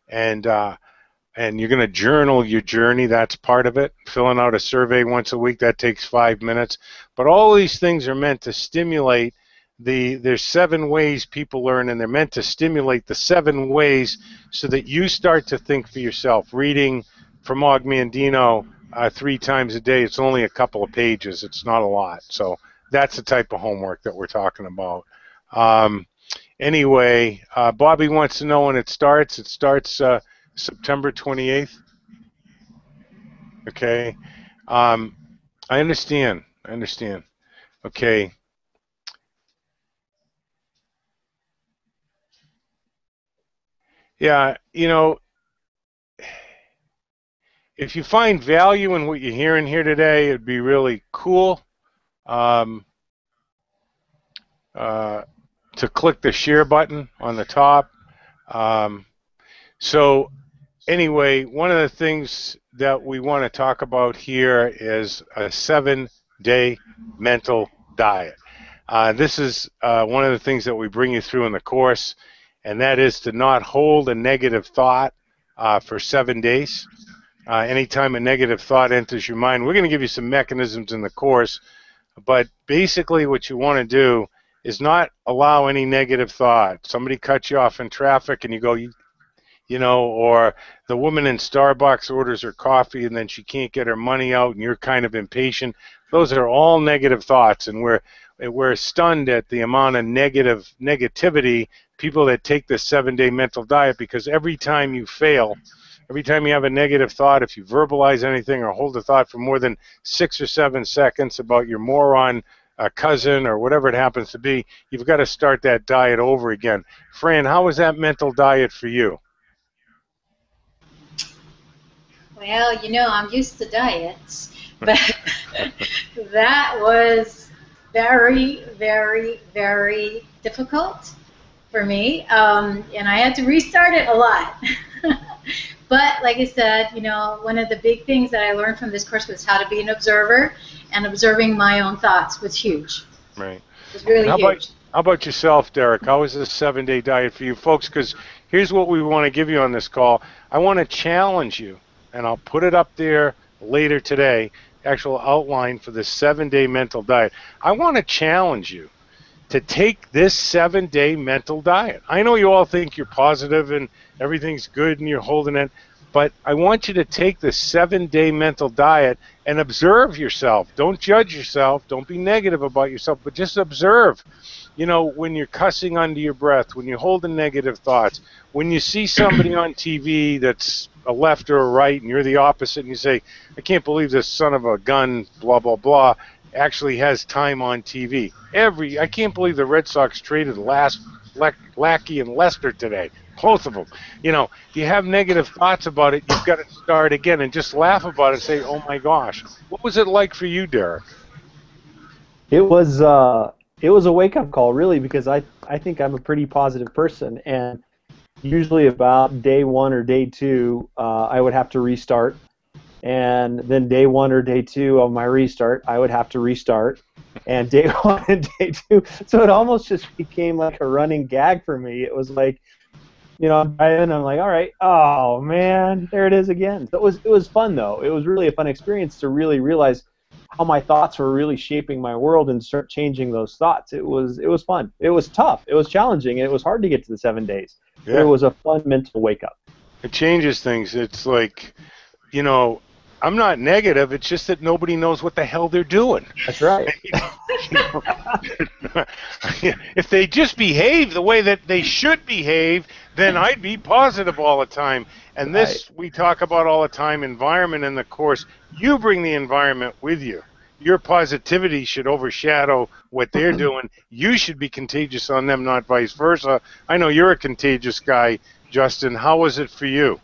and you're going to journal your journey. That's part of it. Filling out a survey once a week, that takes 5 minutes. But all these things are meant to stimulate there's 7 ways people learn, and they're meant to stimulate the 7 ways so that you start to think for yourself. Reading from Og Mandino 3 times a day, it's only a couple of pages. It's not a lot. So that's the type of homework that we're talking about. Anyway, Bobby wants to know when it starts. It starts September 28th. Okay. I understand. Okay. Yeah, if you find value in what you're hearing here today, it'd be really cool to click the share button on the top. So anyway, one of the things that we want to talk about here is a 7-day mental diet. This is one of the things that we bring you through in the course, and that is to not hold a negative thought for 7 days. Anytime a negative thought enters your mind, we're going to give you some mechanisms in the course, but basically what you want to do is not allow any negative thought. Somebody cuts you off in traffic and you go, or the woman in Starbucks orders her coffee and then she can't get her money out and you're kind of impatient. Those are all negative thoughts, and we're stunned at the amount of negativity, people that take the 7-day mental diet, because every time you fail, every time you have a negative thought, if you verbalize anything or hold a thought for more than 6 or 7 seconds about your moron cousin or whatever it happens to be, you've got to start that diet over again. Fran, how was that mental diet for you?
Well, I'm used to diets, but that was very, very, very difficult for me, and I had to restart it a lot. But like I said, one of the big things that I learned from this course was how to be an observer, and observing my own thoughts was huge.
Right.
It was really huge.
How about yourself, Derek? How was this 7-day diet for you folks? Because here's what we want to give you on this call. I want to challenge you, and I'll put it up there later today, actual outline for the 7-day mental diet. I want to challenge you to take this 7-day mental diet. I know you all think you're positive and everything's good and you're holding it, but I want you to take the 7-day mental diet and observe yourself. Don't judge yourself. Don't be negative about yourself, but just observe. When you're cussing under your breath, when you're holding negative thoughts, when you see somebody on TV that's a left or a right and you're the opposite and you say, I can't believe this son of a gun, blah, blah, blah, actually has time on TV. I can't believe the Red Sox traded Lackey and Lester today. Both of them. You have negative thoughts about it, you've got to start again and just laugh about it and say, oh my gosh. What was it like for you, Derek?
It was a wake-up call, really, because I think I'm a pretty positive person, and usually about day 1 or day 2, I would have to restart, and then day 1 or day 2 of my restart, I would have to restart, and day 1 and day 2, so it almost just became like a running gag for me. It was like, I'm driving, I'm like, all right, oh man, there it is again. So it was fun though. It was really a fun experience to really realize how my thoughts were really shaping my world and start changing those thoughts. It was fun. It was tough. It was challenging, and it was hard to get to the 7 days. Yeah. It was a fun mental wake up.
It changes things. It's like, I'm not negative. It's just that nobody knows what the hell they're doing.
That's right.
You know, if they just behave the way that they should behave, then I'd be positive all the time. And this we talk about all the time, environment in the course. You bring the environment with you. Your positivity should overshadow what they're doing. You should be contagious on them, not vice versa. I know you're a contagious guy, Justin. How was it for you?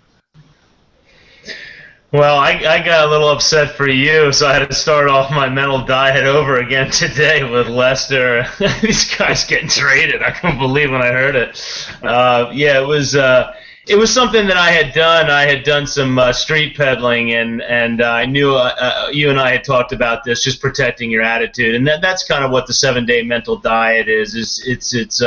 Well, I got a little upset for you, so I had to start off my mental diet over again today with Lester. These guys getting traded. I couldn't believe when I heard it. Yeah, it was something that I had done. I had done some street peddling, and I knew you and I had talked about this, just protecting your attitude, and that's kind of what the 7-day mental diet is. It's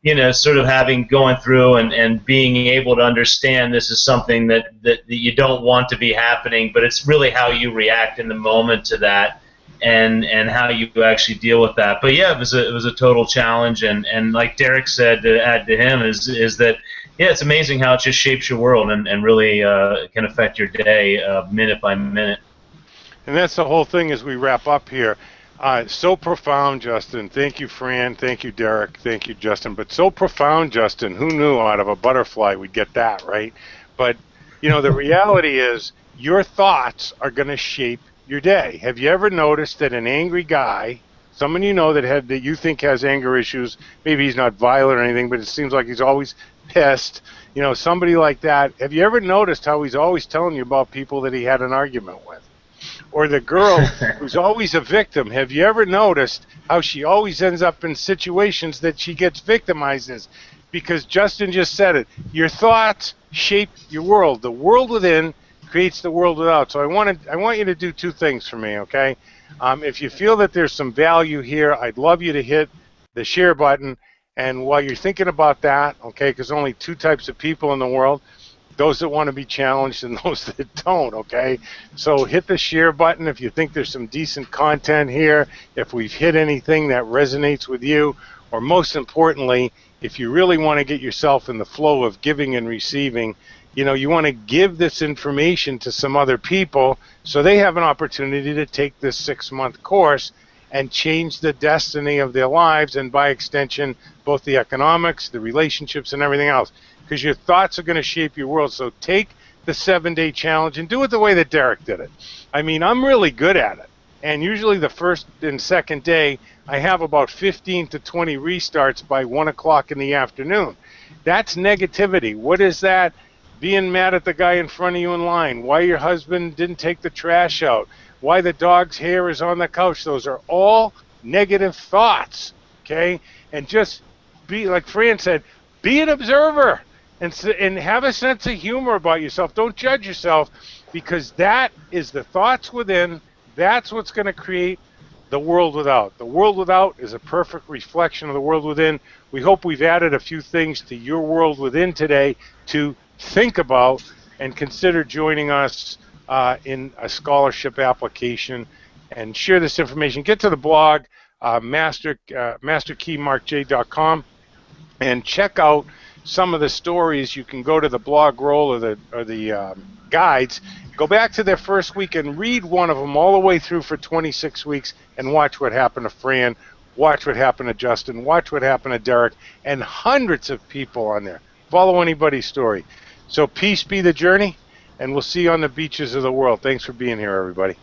you know, sort of going through and being able to understand this is something that you don't want to be happening, but it's really how you react in the moment to that, and how you actually deal with that. But yeah, it was a total challenge, and like Derek said, to add to him is that yeah, it's amazing how it just shapes your world and really can affect your day minute by minute.
And that's the whole thing as we wrap up here. So profound, Justin. Thank you, Fran. Thank you, Derek. Thank you, Justin. But so profound, Justin. Who knew out of a butterfly we'd get that, right? But, you know, the reality is your thoughts are going to shape your day. Have you ever noticed that an angry guy, someone you know that you think has anger issues, maybe he's not violent or anything, but it seems like he's always pissed, you know, somebody like that, have you ever noticed how he's always telling you about people that he had an argument with? Or the girl who's always a victim, have you ever noticed how she always ends up in situations that she gets victimized in? Because Justin just said it. Your thoughts shape your world. The world within creates the world without. So I want you to do two things for me, okay? If you feel that there's some value here, I'd love you to hit the share button. And while you're thinking about that, okay, because only two types of people in the world, those that want to be challenged and those that don't, okay? So hit the share button if you think there's some decent content here, if we've hit anything that resonates with you, or most importantly, if you really want to get yourself in the flow of giving and receiving, you know, you want to give this information to some other people so they have an opportunity to take this 6-month course and change the destiny of their lives, and by extension, both the economics, the relationships, and everything else. Because your thoughts are going to shape your world. So take the 7-day challenge and do it the way that Derek did it. I mean, I'm really good at it. And usually the first and second day, I have about 15 to 20 restarts by 1 o'clock in the afternoon. That's negativity. What is that? Being mad at the guy in front of you in line. Why your husband didn't take the trash out. Why the dog's hair is on the couch. Those are all negative thoughts, okay? And just be, like Fran said, be an observer. And have a sense of humor about yourself. Don't judge yourself, because that is the thoughts within. That's what's going to create the world without. The world without is a perfect reflection of the world within. We hope we've added a few things to your world within today to think about, and consider joining us in a scholarship application, and share this information. Get to the blog, masterkeymarkj.com, and check out some of the stories. You can go to the blog roll or the guides, go back to their first week and read one of them all the way through for 26 weeks and watch what happened to Fran, watch what happened to Justin, watch what happened to Derek, and hundreds of people on there. Follow anybody's story. So peace be the journey, and we'll see you on the beaches of the world. Thanks for being here, everybody.